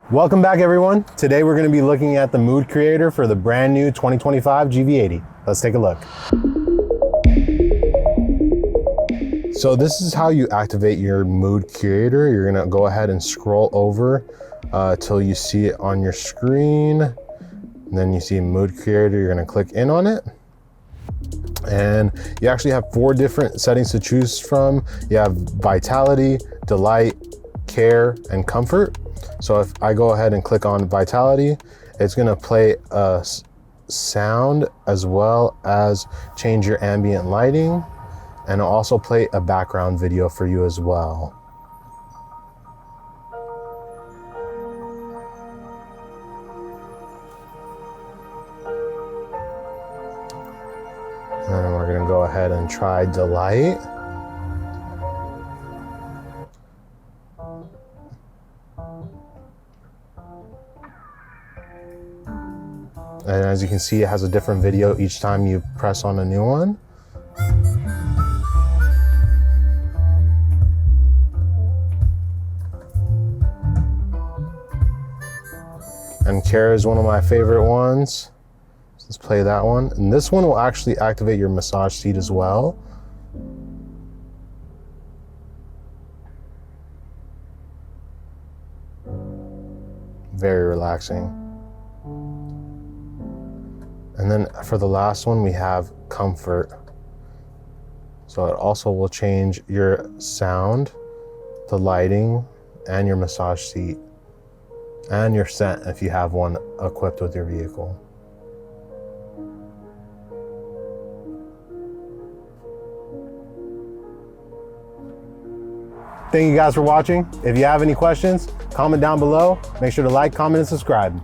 Welcome back, everyone. Today we're going to be looking at the mood creator for the brand new 2025 GV80. Let's take a look. So this is how you activate your mood curator. You're going to go ahead and scroll over till you see it on your screen. And then you see mood creator, you're going to click in on it. And you actually have 4 different settings to choose from. You have vitality, delight, care, and comfort. So if I go ahead and click on vitality, it's gonna play a sound as well as change your ambient lighting, and it'll also play a background video for you as well. And we're gonna go ahead and try delight. And as you can see, it has a different video each time you press on a new one. And care is one of my favorite ones. Let's play that one. And this one will actually activate your massage seat as well. Very relaxing. And then for the last one, we have comfort. So it also will change your sound, the lighting, and your massage seat, and your scent if you have one equipped with your vehicle. Thank you guys for watching. If you have any questions, comment down below. Make sure to like, comment, and subscribe.